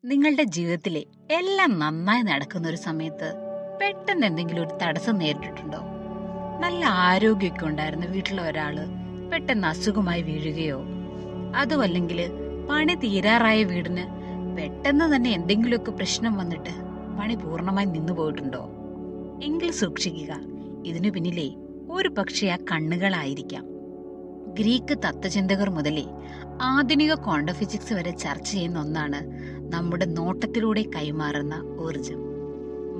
നിങ്ങളുടെ ജീവിതത്തിലെ എല്ലാം നന്നായി നടക്കുന്ന ഒരു സമയത്ത് പെട്ടെന്ന് എന്തെങ്കിലും ഒരു തടസ്സം നേരിട്ടിട്ടുണ്ടോ? നല്ല ആരോഗ്യമൊക്കെ ഉണ്ടായിരുന്ന വീട്ടിലെ ഒരാള് പെട്ടെന്ന് അസുഖമായി വീഴുകയോ, അതുമല്ലെങ്കിൽ പണി തീരാറായ വീടിന് പെട്ടെന്ന് തന്നെ എന്തെങ്കിലുമൊക്കെ പ്രശ്നം വന്നിട്ട് പണി പൂർണ്ണമായി നിന്നു പോയിട്ടുണ്ടോ? എങ്കിൽ സൂക്ഷിക്കുക, ഇതിനു പിന്നിലെ ഒരു പക്ഷേ ആ കണ്ണുകളായിരിക്കാം. ഗ്രീക്ക് തത്വചിന്തകർ മുതലേ ആധുനിക ക്വാണ്ടം ഫിസിക്സ് വരെ ചർച്ച ചെയ്യുന്ന ഒന്നാണ് നമ്മുടെ നോട്ടത്തിലൂടെ കൈമാറുന്ന ഊർജം.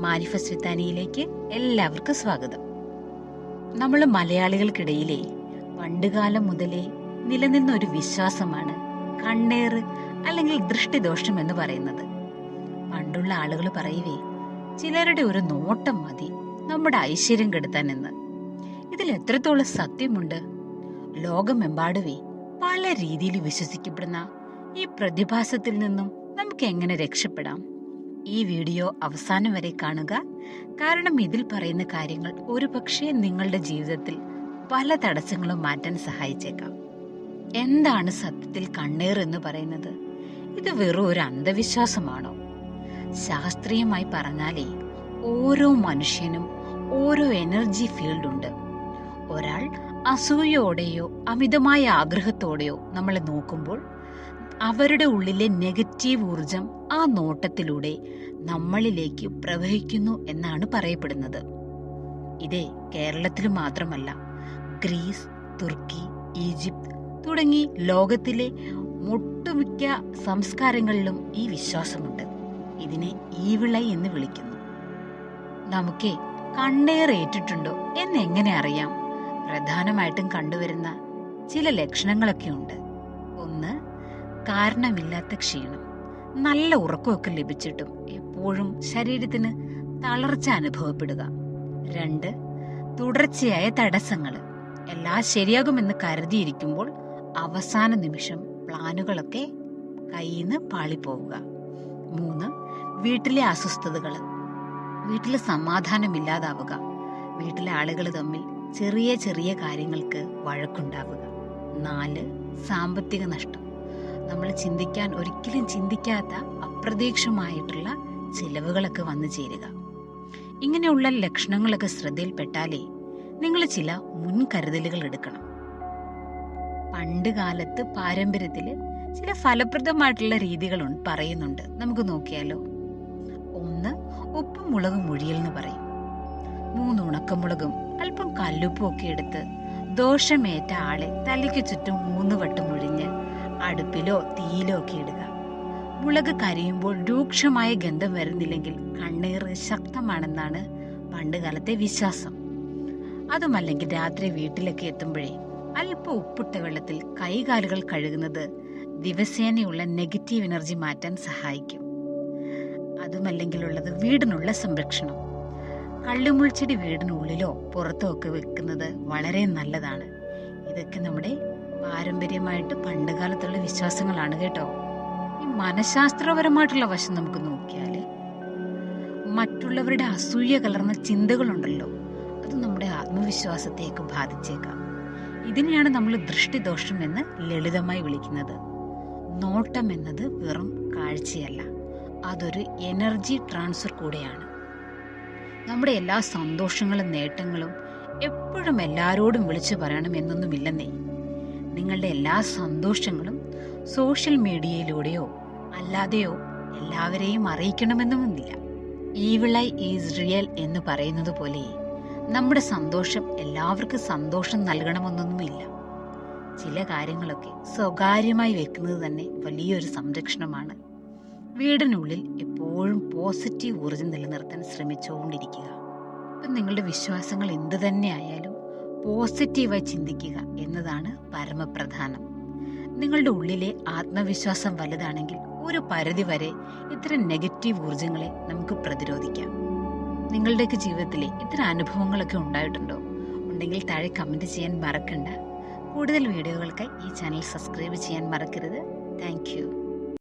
മാനിഫെസ്റ്റ് വിത്താനിയിലേക്ക് എല്ലാവർക്കും സ്വാഗതം. നമ്മൾ മലയാളികൾക്കിടയിലെ പണ്ടുകാലം മുതലേ നിലനിന്ന ഒരു വിശ്വാസമാണ് കണ്ണേറ് അല്ലെങ്കിൽ ദൃഷ്ടിദോഷം എന്ന് പറയുന്നത്. പണ്ടുള്ള ആളുകൾ പറയുവേ, ചിലരുടെ ഒരു നോട്ടം മതി നമ്മുടെ ഐശ്വര്യം കെടുത്താൻ എന്ന്. ഇതിൽ എത്രത്തോളം സത്യമുണ്ട്? ലോകമെമ്പാടുവേ പല രീതിയിൽ വിശ്വസിക്കപ്പെടുന്ന ഈ പ്രതിഭാസത്തിൽ നിന്നും നമുക്ക് എങ്ങനെ രക്ഷപ്പെടാം? ഈ വീഡിയോ അവസാനം വരെ കാണുക, കാരണം ഇതിൽ പറയുന്ന കാര്യങ്ങൾ ഒരുപക്ഷെ നിങ്ങളുടെ ജീവിതത്തിൽ പല തടസ്സങ്ങളും മാറ്റാൻ സഹായിച്ചേക്കാം. എന്താണ് സത്യത്തിൽ കണ്ണേർ എന്ന് പറയുന്നത്? ഇത് വെറും ഒരു അന്ധവിശ്വാസമാണോ? ശാസ്ത്രീയമായി പറഞ്ഞാലേ ഓരോ മനുഷ്യനും ഓരോ എനർജി ഫീൽഡ് ഉണ്ട്. ഒരാൾ അസൂയയോടെയോ അമിതമായ ആഗ്രഹത്തോടെയോ നമ്മളെ നോക്കുമ്പോൾ അവരുടെ ഉള്ളിലെ നെഗറ്റീവ് ഊർജം ആ നോട്ടത്തിലൂടെ നമ്മളിലേക്ക് പ്രവഹിക്കുന്നു എന്നാണ് പറയപ്പെടുന്നത്. ഇതേ കേരളത്തിൽ മാത്രമല്ല, ഗ്രീസ്, തുർക്കി, ഈജിപ്ത് തുടങ്ങി ലോകത്തിലെ ഒട്ടുമിക്ക സംസ്കാരങ്ങളിലും ഈ വിശ്വാസമുണ്ട്. ഇതിനെ ഈവിൾ ഐ എന്ന് വിളിക്കുന്നു. നമുക്ക് കണ്ണേർ ഏറ്റിട്ടുണ്ടോ എന്നെങ്ങനെ അറിയാം? പ്രധാനമായിട്ടും കണ്ടുവരുന്ന ചില ലക്ഷണങ്ങളൊക്കെ ഉണ്ട്. ഒന്ന്, കാരണമില്ലാത്ത ക്ഷീണം. നല്ല ഉറക്കമൊക്കെ ലഭിച്ചിട്ടും എപ്പോഴും ശരീരത്തിന് തളർച്ച അനുഭവപ്പെടുക. രണ്ട്, തുടർച്ചയായ തടസ്സങ്ങൾ. എല്ലാം ശരിയാകുമെന്ന് കരുതിയിരിക്കുമ്പോൾ അവസാന നിമിഷം പ്ലാനുകളൊക്കെ കയ്യിൽ നിന്ന് പാളിപ്പോവുക. മൂന്ന്, വീട്ടിലെ അസ്വസ്ഥതകൾ. വീട്ടിൽ സമാധാനമില്ലാതാവുക. വീട്ടിലെ ആളുകൾ തമ്മിൽ ചെറിയ ചെറിയ കാര്യങ്ങൾക്ക് വഴക്കുണ്ടാവുക. നാല്, സാമ്പത്തിക നഷ്ടം. നമ്മൾ ഒരിക്കലും ചിന്തിക്കാത്ത അപ്രതീക്ഷിതമായിട്ടുള്ള ചിലവുകളൊക്കെ വന്നു ചേരുക. ഇങ്ങനെയുള്ള ലക്ഷണങ്ങളൊക്കെ ശ്രദ്ധയിൽപ്പെട്ടാലേ നിങ്ങൾ ചില മുൻകരുതലുകൾ എടുക്കണം. പണ്ട് കാലത്ത് പാരമ്പര്യത്തില് ചില ഫലപ്രദമായിട്ടുള്ള രീതികൾ പറയുന്നുണ്ട്. നമുക്ക് നോക്കിയാലോ? ഒന്ന്, ഉപ്പും മുളകും മൊഴിയൽ എന്ന് പറയും. 3 ഉണക്കമുളകും അല്പം കല്ലുപ്പും ഒക്കെ എടുത്ത് ദോഷമേറ്റ ആളെ തലയ്ക്ക് ചുറ്റും 3 വട്ടം മുഴിഞ്ഞ് അടുപ്പിലോ തീയിലോ ഒക്കെ ഇടുക. മുളക് കരിയുമ്പോൾ രൂക്ഷമായ ഗന്ധം വരുന്നില്ലെങ്കിൽ കണ്ണേറ് ശക്തമാണെന്നാണ് പണ്ടുകാലത്തെ വിശ്വാസം. അതുമല്ലെങ്കിൽ രാത്രി വീട്ടിലൊക്കെ എത്തുമ്പോഴേ അല്പം ഉപ്പിട്ട വെള്ളത്തിൽ കൈകാലുകൾ കഴുകുന്നത് ദിവസേനയുള്ള നെഗറ്റീവ് എനർജി മാറ്റാൻ സഹായിക്കും. അതുമല്ലെങ്കിലുള്ളത് വീടിനുള്ള സംരക്ഷണം. കള്ളുമുൾച്ചെടി വീടിനുള്ളിലോ പുറത്തോ ഒക്കെ വെക്കുന്നത് വളരെ നല്ലതാണ്. ഇതൊക്കെ നമ്മുടെ പാരമ്പര്യമായിട്ട് പണ്ടുകാലത്തുള്ള വിശ്വാസങ്ങളാണ് കേട്ടോ. ഈ മനഃശാസ്ത്രപരമായിട്ടുള്ള വശം നമുക്ക് നോക്കിയാല് മറ്റുള്ളവരുടെ അസൂയ കലർന്ന ചിന്തകളുണ്ടല്ലോ, അത് നമ്മുടെ ആത്മവിശ്വാസത്തെയൊക്കെ ബാധിച്ചേക്കാം. ഇതിനെയാണ് നമ്മൾ ദൃഷ്ടിദോഷം എന്ന് ലളിതമായി വിളിക്കുന്നത്. നോട്ടം എന്നത് വെറും കാഴ്ചയല്ല, അതൊരു എനർജി ട്രാൻസ്ഫർ കൂടെയാണ്. നമ്മുടെ എല്ലാ സന്തോഷങ്ങളും നേട്ടങ്ങളും എപ്പോഴും എല്ലാവരോടും വിളിച്ചു പറയണമെന്നൊന്നുമില്ലെന്നേ. നിങ്ങളുടെ എല്ലാ സന്തോഷങ്ങളും സോഷ്യൽ മീഡിയയിലൂടെയോ അല്ലാതെയോ എല്ലാവരെയും അറിയിക്കണമെന്നുമില്ല. ഈവിൾ ഐ ഈസ് റിയൽ എന്ന് പറയുന്നത് പോലെ നമ്മുടെ സന്തോഷം എല്ലാവർക്കും സന്തോഷം നൽകണമെന്നൊന്നുമില്ല. ചില കാര്യങ്ങളൊക്കെ സ്വകാര്യമായി വെക്കുന്നത് തന്നെ വലിയൊരു സംരക്ഷണമാണ്. വീടിനുള്ളിൽ എപ്പോഴും പോസിറ്റീവ് ഊർജം നിലനിർത്താൻ ശ്രമിച്ചുകൊണ്ടിരിക്കുക. ഇപ്പം നിങ്ങളുടെ വിശ്വാസങ്ങൾ എന്തു തന്നെ ആയാലും പോസിറ്റീവായി ചിന്തിക്കുക എന്നതാണ് പരമപ്രധാനം. നിങ്ങളുടെ ഉള്ളിലെ ആത്മവിശ്വാസം വലുതാണെങ്കിൽ ഒരു പരിധിവരെ ഇത്തരം നെഗറ്റീവ് ഊർജങ്ങളെ നമുക്ക് പ്രതിരോധിക്കാം. നിങ്ങളുടെയൊക്കെ ജീവിതത്തിലെ ഇത്തരം അനുഭവങ്ങളൊക്കെ ഉണ്ടായിട്ടുണ്ടോ? ഉണ്ടെങ്കിൽ താഴെ കമൻറ്റ് ചെയ്യാൻ മറക്കണ്ട. കൂടുതൽ വീഡിയോകൾക്കായി ഈ ചാനൽ സബ്സ്ക്രൈബ് ചെയ്യാൻ മറക്കരുത്. Thank you.